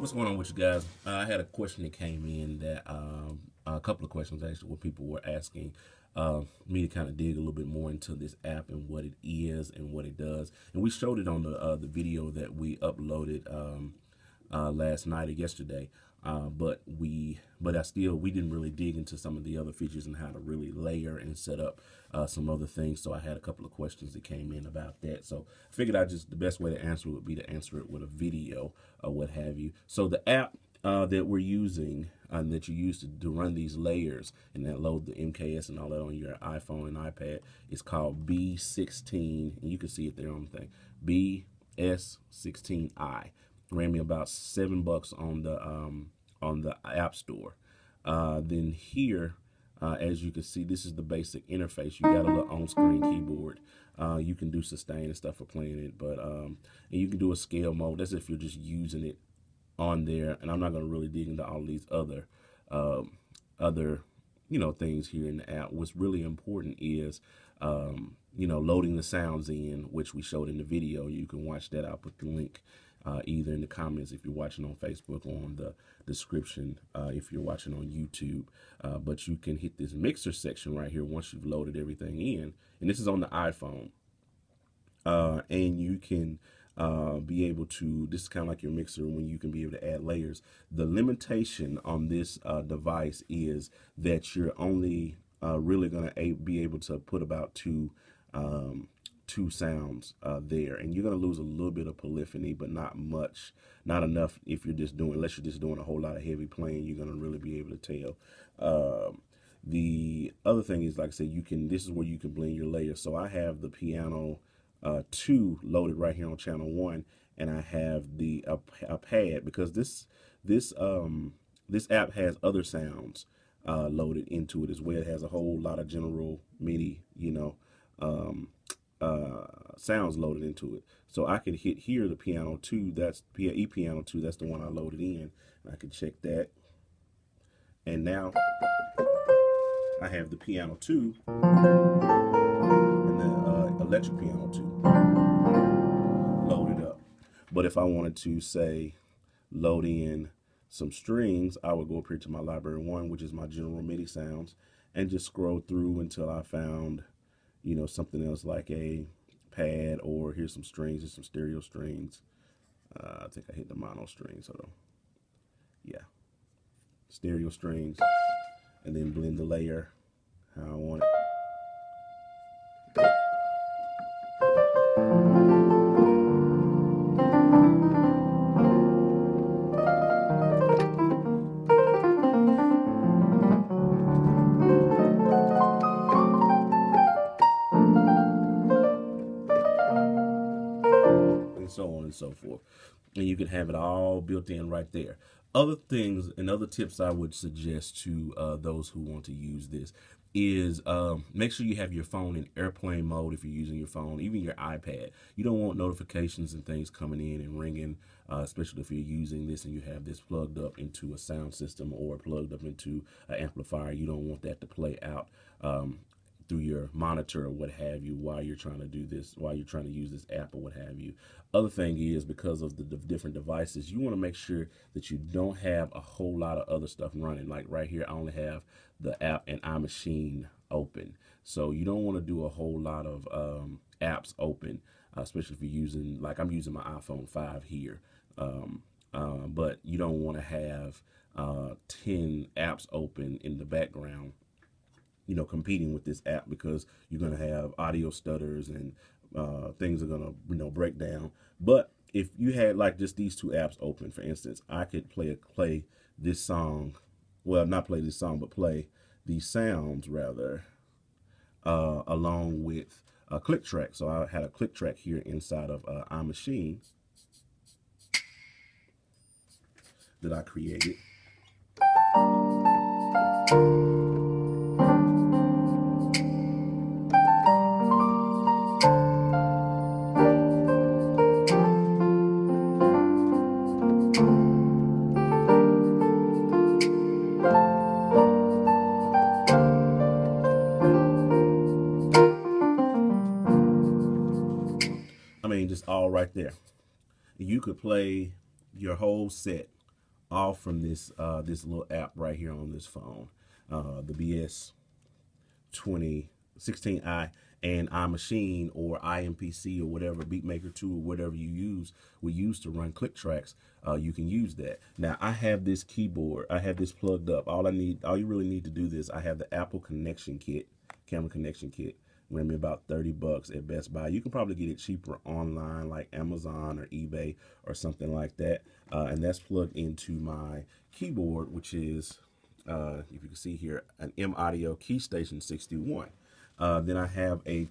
What's going on with you guys? I had a question that came in that a couple of questions actually, where people were asking me to kind of dig a little bit more into this app and what it is and what it does. And we showed it on the video that we uploaded last night or yesterday. But we didn't really dig into some of the other features and how to really layer and set up some other things. So I had a couple of questions that came in about that. So I figured the best way to answer it would be to answer it with a video or what have you. So the app that we're using that you use to run these layers and that load the MKS and all that on your iPhone and iPad is called B16, and you can see it there on the thing, BS16i. Ran me about $7 on the App Store. Then here, as you can see, this is the basic interface. You got a little on-screen keyboard. You can do sustain and stuff for playing it, but and you can do a scale mode. That's if you're just using it on there. And I'm not going to really dig into all these other things here in the app. What's really important is loading the sounds in, which we showed in the video. You can watch that. I'll put the link either in the comments if you're watching on Facebook, or on the description if you're watching on YouTube. But you can hit this mixer section right here once you've loaded everything in, and this is on the iPhone. And you can be able to, this is kind of like your mixer when you can be able to add layers. The limitation on this device is that you're only really going to be able to put about two sounds there, and you're going to lose a little bit of polyphony, but not much, not enough if you're just doing, unless you're just doing a whole lot of heavy playing, you're going to really be able to tell. The other thing is, like I said, this is where you can blend your layers. So I have the piano 2 loaded right here on channel 1, and I have the a pad, because this app has other sounds loaded into it as well. It has a whole lot of general MIDI, sounds loaded into it. So I can hit here the piano 2, that's piano 2, that's the one I loaded in. I can check that, and now I have the piano 2 and the electric piano 2 loaded up. But if I wanted to, say, load in some strings, I would go up here to my library 1, which is my general MIDI sounds, and just scroll through until I found something else like a pad, or here's some strings, here's some stereo strings. I think I hit the mono strings, hold on. Yeah, stereo strings, and then blend the layer how I want it. And so on and so forth. And you can have it all built in right there. Other things and other tips I would suggest to those who want to use this is make sure you have your phone in airplane mode if you're using your phone, even your iPad. You don't want notifications and things coming in and ringing, especially if you're using this and you have this plugged up into a sound system or plugged up into an amplifier. You don't want that to play out through your monitor or what have you while you're trying to do this, while you're trying to use this app or what have you. Other thing is, because of the different devices, you want to make sure that you don't have a whole lot of other stuff running. Like right here, I only have the app and iMachine open. So you don't want to do a whole lot of apps open, especially if you're using, like I'm using my iPhone 5 here. But you don't want to have 10 apps open in the background, competing with this app, because you're going to have audio stutters and things are going to, break down. But if you had like just these 2 apps open, for instance, I could play this song, well, not play this song, but play these sounds rather, along with a click track. So I had a click track here inside of iMachine that I created. Just all right there. You could play your whole set all from this this little app right here on this phone, the BS-20 16i, and iMachine or IMPC or whatever Beatmaker 2 or whatever we use to run click tracks. You can use that. Now I have this keyboard, I have this plugged up. All you really need to do this. I have the Apple connection kit, camera connection kit. Ran me about 30 bucks at Best Buy. You can probably get it cheaper online like Amazon or eBay or something like that. And that's plugged into my keyboard, which is, if you can see here, an M Audio Key Station 61. Then I have a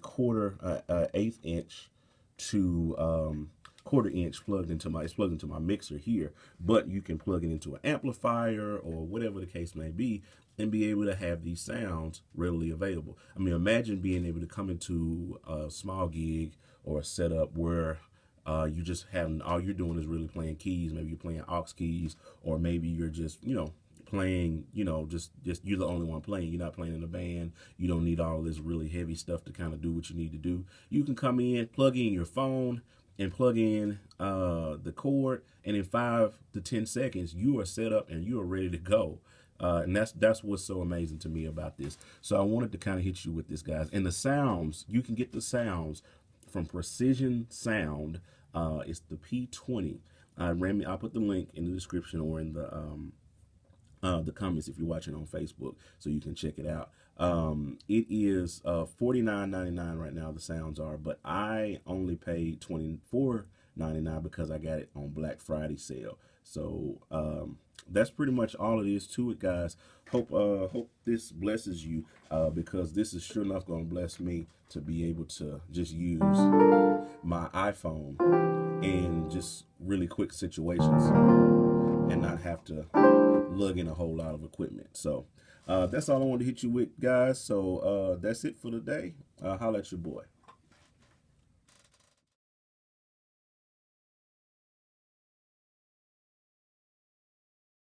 eighth inch to quarter inch plugged into my mixer here, but you can plug it into an amplifier or whatever the case may be and be able to have these sounds readily available. I mean, imagine being able to come into a small gig or a setup where you just having, all you're doing is really playing keys. Maybe you're playing aux keys, or maybe you're just, you know, playing, you know, just you're the only one playing. You're not playing in a band. You don't need all this really heavy stuff to kind of do what you need to do. You can come in, plug in your phone, and plug in the cord, and in 5 to 10 seconds, you are set up and you are ready to go. And that's what's so amazing to me about this. So I wanted to kind of hit you with this, guys. And the sounds, you can get the sounds from Precision Sound. It's the P20. I'll put the link in the description or in the comments if you're watching on Facebook, so you can check it out. It is $49.99 right now. The sounds are, but I only paid $24.99 because I got it on Black Friday sale. So that's pretty much all it is to it, guys. Hope this blesses you, because this is sure enough going to bless me to be able to just use my iPhone in just really quick situations and not have to lug in a whole lot of equipment. So that's all I wanted to hit you with, guys. So that's it for today. Holla at your boy.